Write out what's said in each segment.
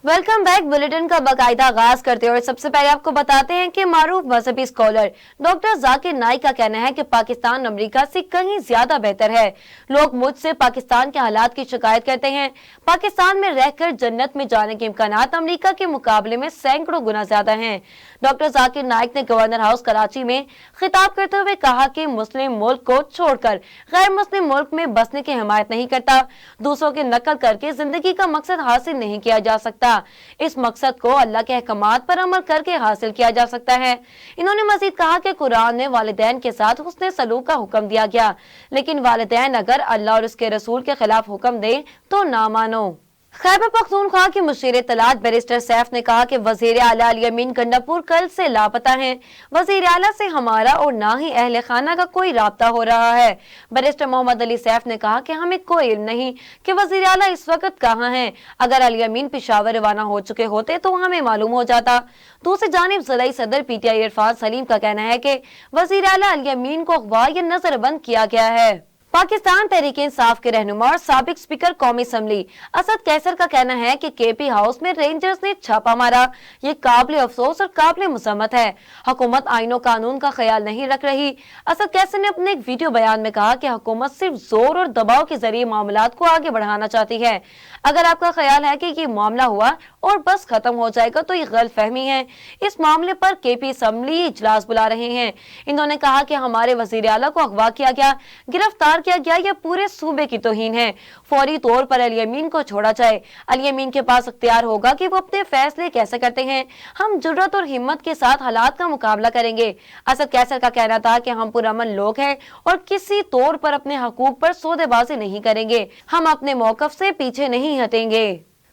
Welcome back. Bulletin का बाकायदा आगाज करते हुए सबसे पहले आपको बताते हैं कि मारूफ मजहबी स्कॉलर डॉक्टर जाकिर नाइक का कहना है कि पाकिस्तान अमेरिका से कहीं ज्यादा बेहतर है। लोग मुझसे पाकिस्तान के हालात की शिकायत करते हैं। पाकिस्तान में रहकर जन्नत में जाने के इम्कानात अमेरिका के मुकाबले में सैकड़ों गुना ज्यादा हैं। डॉक्टर जाकिर नाइक ने गवर्नर हाउस कराची में खिताब करते हुए कहा कि मुस्लिम मुल्क को छोड़कर गैर मुस्लिम मुल्क में बसने की हिमायत नहीं करता। दूसरों की नकल करके जिंदगी का मकसद हासिल नहीं किया जा सकता। इस मकसद को अल्लाह के अहकामात पर अमल करके हासिल किया जा सकता है। इन्होंने मजीद कहा कि कुरान में वालिदैन के साथ हुस्ने सलूक का हुक्म दिया गया, लेकिन वालिदैन अगर अल्लाह और उसके रसूल के खिलाफ हुक्म दे तो ना मानो। खैबर पख्तूनख्वा के मुशीर इत्तलात बैरिस्टर सैफ ने कहा कि वजीर आला अली अमीन गंडापुर कल से लापता हैं। वजीर आला से हमारा और ना ही अहले खाना का कोई राब्ता हो रहा है। बैरिस्टर मोहम्मद अली सैफ ने कहा कि हमें कोई इल्म नहीं कि वजीर आला इस वक्त कहाँ हैं। अगर अली अमीन पेशावर रवाना हो चुके होते तो हमें मालूम हो जाता। दूसरी जानिब ज़िलाई सदर पीटीआई इरफान सलीम का कहना है कि वजीर आला अली अमीन को अगवा या नजरबंद किया गया है। पाकिस्तान तहरीक इंसाफ के रहनुमा और साबिक स्पीकर कौमी असम्बली असद कैसर का कहना है कि केपी हाउस में रेंजर्स ने छापा मारा। ये काबिल अफसोस और काबिल मुसम्मत है। हुकूमत आईनो कानून का ख्याल नहीं रख रही। असद कैसर ने अपने एक वीडियो बयान में कहा कि हुकूमत सिर्फ जोर और दबाव के जरिए मामलात को आगे बढ़ाना चाहती है। अगर आपका ख्याल है कि ये मामला हुआ और बस खत्म हो जाएगा तो ये गलत फहमी है। इस मामले पर केपी असम्बली इजलास बुला रहे हैं। इन्होंने कहा कि हमारे वजीर आला को अगवा किया गया, गिरफ्तार किया गया, यह पूरे सूबे की तौहीन है। फौरी तौर पर अली अमीन को छोड़ा जाए। अली अमीन के पास इख्तियार होगा कि वो अपने फैसले कैसे करते हैं। हम जुर्रत और हिम्मत के साथ हालात का मुकाबला करेंगे। असद कैसर का कहना था कि हम पुरअमन लोग हैं और किसी तौर पर अपने हकूक पर सौदेबाजी नहीं करेंगे। हम अपने मौकफ से पीछे नहीं हटेंगे।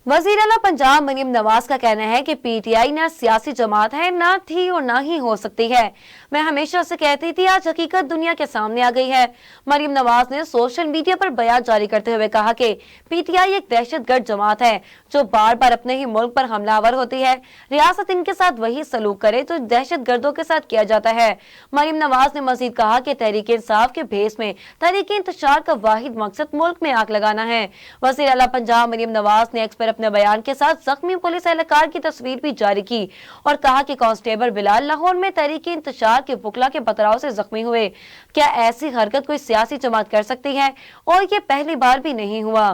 वजीर आला पंजाब मरीम नवाज का कहना है कि पीटीआई न सियासी जमात है, न थी और न ही हो सकती है। मैं हमेशा से कहती थी, आज हकीकत दुनिया के सामने आ गई है। मरीम नवाज ने सोशल मीडिया पर बयान जारी करते हुए कहा कि पीटीआई एक दहशतगर्द जमात है जो बार बार अपने ही मुल्क पर हमलावर होती है। रियासत इनके साथ वही सलूक करे तो दहशतगर्दों के साथ किया जाता है। मरीम नवाज ने मजीद कहा कि तहरीक इंसाफ के भेस में तहरीक इंतशार का वाहिद मकसद मुल्क में आग लगाना है। वजीर आला पंजाब मरीम नवाज ने एक्स पर अपने बयान के साथ जख्मी पुलिस एहलकार की तस्वीर भी जारी की और कहा कि कांस्टेबल बिलाल लाहौर में तहरीक इंतशार के बुकला के पथराव से जख्मी हुए। क्या ऐसी हरकत कोई सियासी जमात कर सकती है? और ये पहली बार भी नहीं हुआ।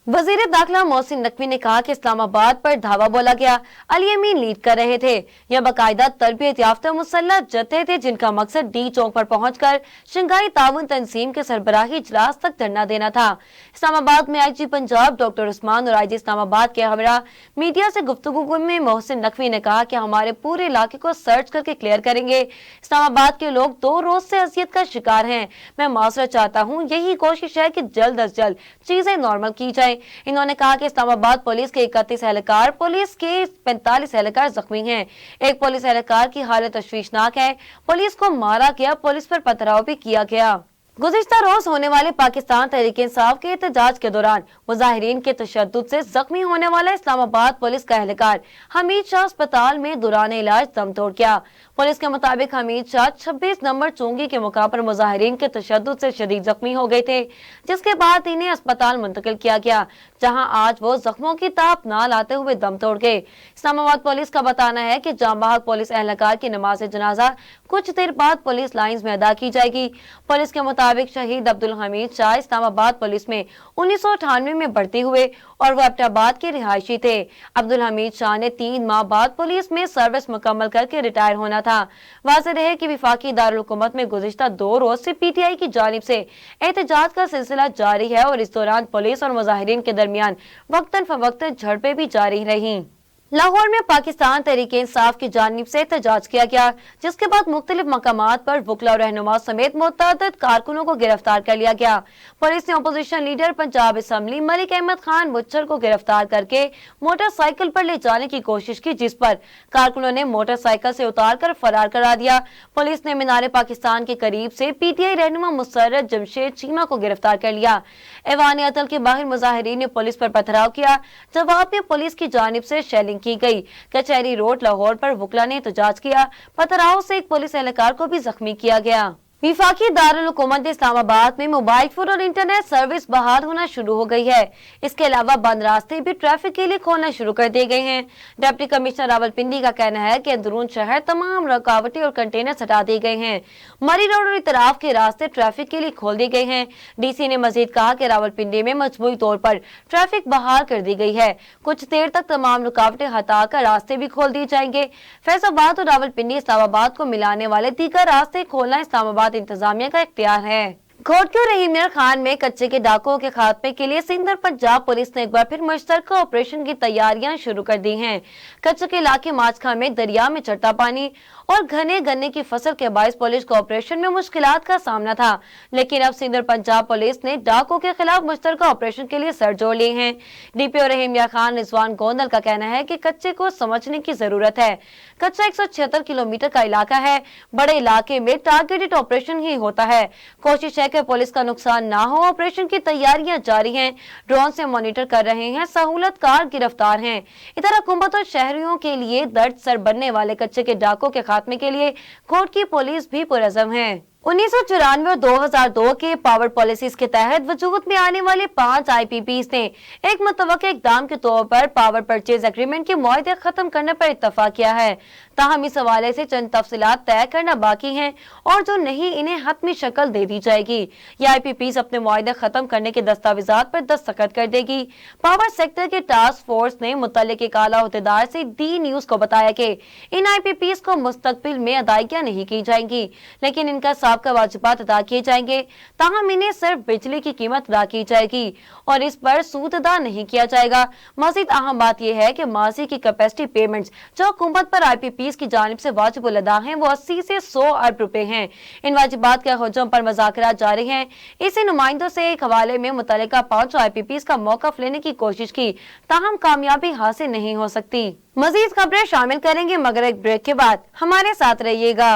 वजीर दाखिला मोहसिन नकवी ने कहा कि इस्लामाबाद पर धावा बोला गया। अली अमीन लीड कर रहे थे। यह बाकायदा तरबियत याफ्ता मुसल्लह जत्थे थे जिनका मकसद डी चौक पर पहुंचकर शंघाई ताउन तंजीम के सरबराही इजलास तक धरना देना था। इस्लामाबाद में आईजी पंजाब डॉक्टर उस्मान और आईजी इस्लामाबाद के हमरा मीडिया से गुफ्तगू में मोहसिन नकवी ने कहा कि हमारे पूरे इलाके को सर्च करके क्लियर करेंगे। इस्लामाबाद के लोग 2 रोज से अजियत का शिकार हैं। मैं माजरत चाहता हूँ। यही कोशिश है कि जल्द अज जल्द चीजें नॉर्मल की जाए। इन्होंने कहा कि इस्लामाबाद पुलिस के 31 एहलकार, पुलिस के 45 एहलकार जख्मी हैं। एक पुलिस एहलकार की हालत तशवीशनाक है। पुलिस को मारा गया, पुलिस पर पथराव भी किया गया। गुज़िश्ता रोज होने वाले पाकिस्तान तहरीक इंसाफ के एहतजाज के दौरान मुजाहिरीन के तशद्दुद से जख्मी होने वाला इस्लामाबाद पुलिस का एहलकार हमीद शाह अस्पताल में दौरान इलाज दम तोड़ गया। पुलिस के मुताबिक हमीद शाह 26 नंबर चोंगी के मौका पर मुजाहिरीन के तशद्दुद से शदीद जख्मी हो गए थे, जिसके बाद इन्हें अस्पताल मुंतकिल किया गया, जहां आज वो जख्मों की ताप ना लाते हुए दम तोड़ गए। इस्लामाबाद पुलिस का बताना है कि जांबाग पुलिस एहलकार की नमाज जनाजा कुछ देर बाद पुलिस लाइन्स में अदा की जाएगी। पुलिस के मुताबिक शहीद अब्दुल हमीद शाह इस्लामाबाद पुलिस में 1998 में भर्ती हुए और वो एबटाबाद के रिहायशी थे। अब्दुल हमीद शाह ने 3 माह बाद पुलिस में सर्विस मुकम्मल करके रिटायर होना था। वाज़ेह रहे कि वफाकी दारुल हुकूमत में गुज़िश्ता 2 रोज से पीटीआई की जानिब से एहतजाज का सिलसिला जारी है और इस दौरान पुलिस और मुजाहिरीन के दरमियान वक्तन फवक्तन झड़पें भी जारी रहीं। लाहौर में पाकिस्तान तहरीक इंसाफ की जानिब से एहतजाज किया गया, जिसके बाद मुख्तलिफ मकामात पर वकला और रहनुमा समेत मुतअद्दिद कारकुनों को गिरफ्तार कर लिया गया। पुलिस ने opposition leader Punjab assembly Malik Ahmad Khan Muchhar को गिरफ्तार करके मोटरसाइकिल पर ले जाने की कोशिश की, जिस पर कारकुनों ने मोटरसाइकिल से उतार कर फरार करा दिया। पुलिस ने मीनार पाकिस्तान के करीब से पीटीआई रहनुमा मुसर्रत जमशेद चीमा को गिरफ्तार कर लिया। ऐवान अतल के बाहर मुजाहिरीन ने पुलिस पर पथराव किया। जवाब में पुलिस की जानिब से शेलिंग की गई। कचहरी रोड लाहौर पर वकला ने एहतजाज किया। पथराव से एक पुलिस एहलकार को भी जख्मी किया गया। वफाकी दारुल हुकूमत इस्लामाबाद में मोबाइल फोन और इंटरनेट सर्विस बहाल होना शुरू हो गई है। इसके अलावा बंद रास्ते भी ट्रैफिक के लिए खोलना शुरू कर दिए गए हैं। डिप्टी कमिश्नर रावलपिंडी का कहना है कि अंदरून शहर तमाम रुकावटें और कंटेनर हटा दिए गए हैं। मरी रोड और इतराफ के रास्ते ट्रैफिक के लिए खोल दिए गए हैं। डीसी ने मजीद कहा कि रावलपिंडी में मजबूरी तौर पर ट्रैफिक बहाल कर दी गई है। कुछ देर तक तमाम रुकावटें हटाकर रास्ते भी खोल दिए जाएंगे। फैसलाबाद और रावलपिंडी इस्लामाबाद को मिलाने वाले दीगर रास्ते खोलना इस्लामाबाद इंतजामिया का इख्तियार है। घोटकी रहीम मियां खान में कच्चे के डाकुओं के खात्मे के लिए सिंध और पंजाब पुलिस ने एक बार फिर मुश्तरका ऑपरेशन की तैयारियां शुरू कर दी हैं। कच्चे के इलाके माचखा में दरिया में चढ़ता पानी और घने गन्ने की फसल के बायस पुलिस को ऑपरेशन में मुश्किलात का सामना था, लेकिन अब सिंध और पंजाब पुलिस ने डाकुओं के खिलाफ मुश्तरका ऑपरेशन के लिए सर जोड़ लिए हैं। डीपीओ रहीम मियां खान रिजवान गोंदल का कहना है कि कच्चे को समझने की जरूरत है। कच्चा 176 किलोमीटर का इलाका है। बड़े इलाके में टारगेटेड ऑपरेशन ही होता है। कोशिश है कि पुलिस का नुकसान ना हो। ऑपरेशन की तैयारियां जारी हैं। ड्रोन से मॉनिटर कर रहे हैं। सहूलतकार गिरफ्तार हैं। इधर हुकूमत और शहरियों के लिए दर्द सर बनने वाले कच्चे के डाकों के खात्मे के लिए घोटकी पुलिस भी पुरअज़म है। 1994 और 2002 के पावर पॉलिसीज के तहत वजूद में आने वाले 5 IPPs ने एक मुतवक्किल इक़दाम के तौर पर पावर परचेज एग्रीमेंट के मुआहदे खत्म करने पर इत्तफाक किया है। ताहम इस हवाले से चंद तफसीलात तय करना बाकी हैं और जो नहीं इन्हें हतमी शक्ल दे दी जाएगी। ये IPPs अपने मुआहदे खत्म करने के दस्तावेजात पर दस्तखत कर देगी। पावर सेक्टर के टास्क फोर्स ने मुतल्लिक एक आला अहदेदार से डी न्यूज को बताया कि इन IPPs को मुस्तकबिल में अदायगियां नहीं की जाएंगी, लेकिन इनका का वाजिबात अदा किए जाएंगे। ताहम इन्हें सिर्फ बिजली की कीमत अदा की जाएगी और इस पर सूद अदा नहीं किया जाएगा। मजीद अहम बात यह है कि माजी की कैपेसिटी पेमेंट्स जो हुकूमत पर IPPs की जानिब से वाजिबुल अदा हैं वो 80 से 100 अरब रुपए हैं। इन वाजिबात के हुजूम पर मुज़ाकरात जारी हैं। इसी नुमाइंदों से एक हवाले में मुतल्लिका 5 IPPs का मौक़िफ़ लेने की कोशिश की, ताहम कामयाबी हासिल नहीं हो सकती। मजीद खबरें शामिल करेंगे मगर एक ब्रेक के बाद। हमारे साथ रहिएगा।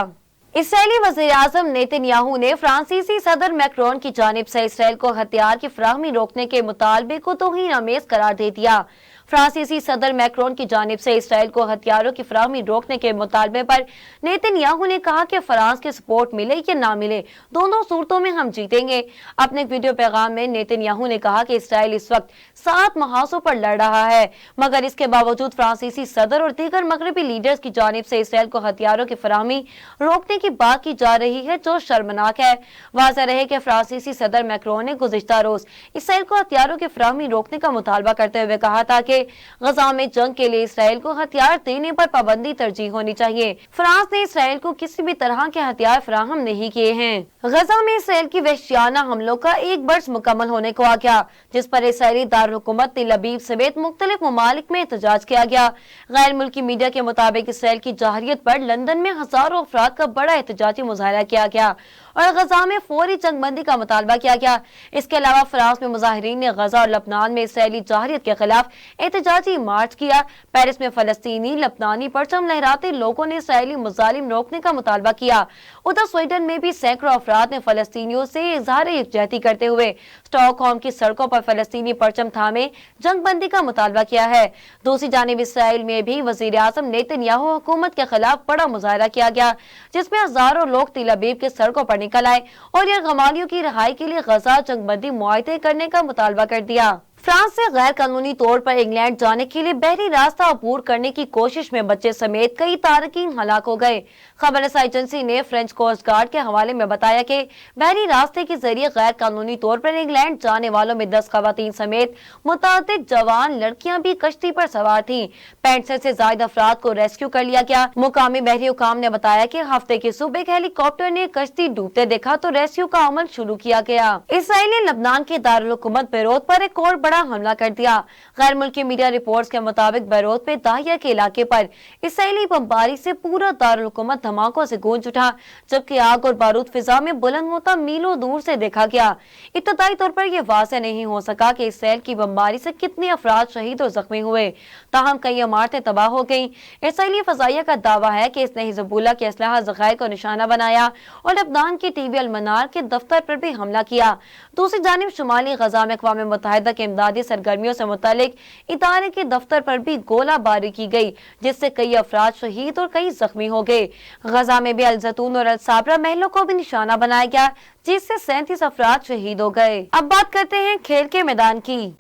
इसराइली वज़ीर-ए-आज़म नेतन्याहू ने फ्रांसीसी सदर मैक्रोन की जानिब से इसराइल को हथियार की फराहमी रोकने के मुतालबे को तौहीन-आमेज़ करार दे दिया। फ्रांसीसी सदर मैक्रोन की जानिब से इसराइल को हथियारों की फराहमी रोकने के मुतालबे पर नेतन्याहू ने कहा कि फ्रांस की सपोर्ट मिले या ना मिले, दोनों सूरतों में हम जीतेंगे। अपने वीडियो पैगाम में नेतन्याहू ने कहा कि इसराइल इस वक्त 7 महासों पर लड़ रहा है, मगर इसके बावजूद फ्रांसीसी सदर और दीगर मगरबी लीडर्स की जानिब से इसराइल को हथियारों की फराहमी रोकने की बात की जा रही है, जो शर्मनाक है। वाज़ेह रहे कि फ्रांसीसी सदर मैक्रोन ने गुज़िश्ता रोज इसराइल को हथियारों की फराहमी रोकने का मुतालबा करते हुए कहा था कि गजा में जंग के लिए इसराइल को हथियार देने पर पाबंदी तरजीह होनी चाहिए। फ्रांस ने इसराइल को किसी भी तरह के हथियार फराहम नहीं किए हैं। गजा में इसराइल की वहशियाना हमलों का एक बरस मुकम्मल होने को आ गया, जिस पर इसराइली दारुल हुकूमत तेल अवीव समेत मुख्तलिफ ममालिक में एहतजाज किया गया। गैर मुल्की मीडिया के मुताबिक इसराइल की जाहिरियत पर लंदन में हजारों अफराद का बड़ा एहतजाजी मुजाहरा किया गया और गजा में फौरी जंगबंदी का मुतालबा किया गया। इसके अलावा फ्रांस में मुजाहिरीन ने गजा और लबनान में इसराइली जाहिरियत के खिलाफ एहतजाजी मार्च किया। पेरिस में फलस्तीनी लबनानी परचम लहराते लोगों ने इसराइली मुजालिम रोकने का मुतालबा किया। उधर स्वीडन में भी सैकड़ों अफराद ने फलस्तीनियों से इजहार यकजहती करते हुए स्टॉकहोम की सड़कों पर फलस्तीनी परचम थामे जंगबंदी का मुतालबा किया है। दूसरी जानिब इसराइल में भी वज़ीर-ए-आज़म नेतन्याहू हुकूमत के खिलाफ बड़ा मुजाहरा किया गया, जिसमें हजारों लोग तेल अवीव के सड़कों पर निकल आए और यरगमालियों की रिहाई के लिए गजा जंगबंदी मुआहदे करने का मुतालबा कर दिया। फ्रांस से गैर कानूनी तौर पर इंग्लैंड जाने के लिए बहरी रास्ता अबूर करने की कोशिश में बच्चे समेत कई तारकीन हलाक हो गए। खबर रसाई एजेंसी ने फ्रेंच कोस्ट गार्ड के हवाले में बताया कि बहरी रास्ते के जरिए गैर कानूनी तौर पर इंग्लैंड जाने वालों में 10 खवातीन समेत मुतादिद जवान लड़कियां भी कश्ती पर सवार थीं। 65 से ज्यादा अफराद को रेस्क्यू कर लिया गया। मुकामी बहरी हुकाम ने बताया कि हफ्ते की सुबह एक हेलीकॉप्टर ने कश्ती डूबते देखा तो रेस्क्यू का अमल शुरू किया गया। इसराइल ने लबनान के दारुल हुकूमत बेरूत पर एक और बड़ा हमला कर दिया। गैर मुल्की मीडिया रिपोर्ट्स के मुताबिक बेरूत में दाहिया के इलाके पर इसराइली बमबारी से पूरा दारुल हुकूमत धमाकों से गूंज उठा, जबकि आग और बारूद फिजा में बुलंद होता मीलों दूर से देखा गया। इब्तदाई तौर पर यह वाज़ेह नहीं हो सका कि इसराइल की बमबारी से कितने अफराद शहीद और जख्मी हुए, ताहम कई इमारतें तबाह हो गईं। इसराइली फजाइया का दावा है कि इसने हिजबुल्लाह के असलहा ज़खायर को निशाना बनाया और लबनान के टीवी अल मनार के दफ्तर पर भी हमला किया। दूसरी जानिब शुमाली गजा में अक़वाम मुत्तहिदा के इमदाद इंफरादी सरगर्मियों से मुतालिक इदारे के दफ्तर पर भी गोलाबारी की गई, जिससे कई अफराद शहीद और कई जख्मी हो गए। गजा में भी अल जैतून और अल साबरा महलों को भी निशाना बनाया गया, जिससे 37 अफराद शहीद हो गए। अब बात करते हैं खेल के मैदान की।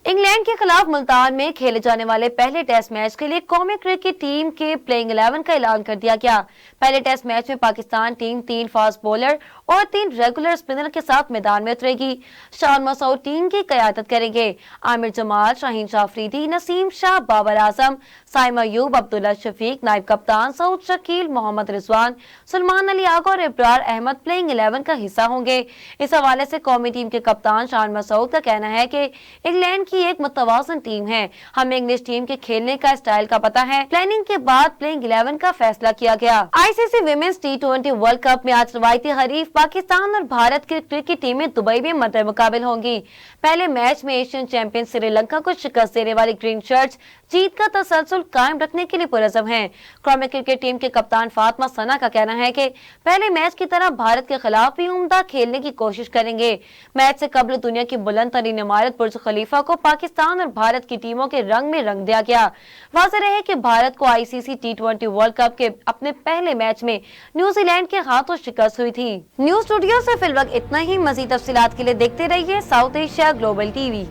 इंग्लैंड के खिलाफ मुल्तान में खेले जाने वाले पहले टेस्ट मैच के लिए कौमी क्रिकेट टीम के प्लेइंग 11 का ऐलान कर दिया गया। पहले टेस्ट मैच में पाकिस्तान टीम 3 फास्ट बॉलर और 3 रेगुलर स्पिनर के साथ मैदान में उतरेगी। शान मसूद टीम की क़यादत करेंगे। आमिर जमाल, शाहीन शाह अफरीदी, नसीम शाह, बाबर आजम, साइम अयूब, अब्दुल्ला शफीक, नायब कप्तान सऊद शकील, मोहम्मद रिजवान, सलमान अली आगा और इब्रार अहमद प्लेइंग 11 का हिस्सा होंगे। इस हवाले से कौमी टीम के कप्तान शान मसूद का कहना है कि इंग्लैंड की एक मुतवाज़न टीम है, हमें इंग्लिश टीम के खेलने का स्टाइल का पता है। प्लानिंग के बाद प्लेइंग 11 का फैसला किया गया। ICC women's T20 world cup में आज रवायती हरीफ पाकिस्तान और भारत की क्रिकेट टीमें दुबई में मद्दे मुकाबिल होंगी। पहले मैच में एशियन चैंपियन श्रीलंका को शिकस्त देने वाली ग्रीन शर्ट्स जीत का तसलसल कायम रखने के लिए पुरज़म हैं। कौमी क्रिकेट टीम के कप्तान फातिमा सना का कहना है कि पहले मैच की तरह भारत के खिलाफ भी उम्दा खेलने की कोशिश करेंगे। मैच से कबल दुनिया की बुलंद तरीन इमारत बुर्ज खलीफा को पाकिस्तान और भारत की टीमों के रंग में रंग दिया गया। वाज़ेह रहे कि भारत को आईसीसी T20 वर्ल्ड कप के अपने पहले मैच में न्यूजीलैंड के हाथों शिकस्त हुई थी। न्यूज स्टूडियो से फिलहाल इतना ही। मज़ीद तफसीलात के लिए देखते रहिए साउथ एशिया ग्लोबल टीवी।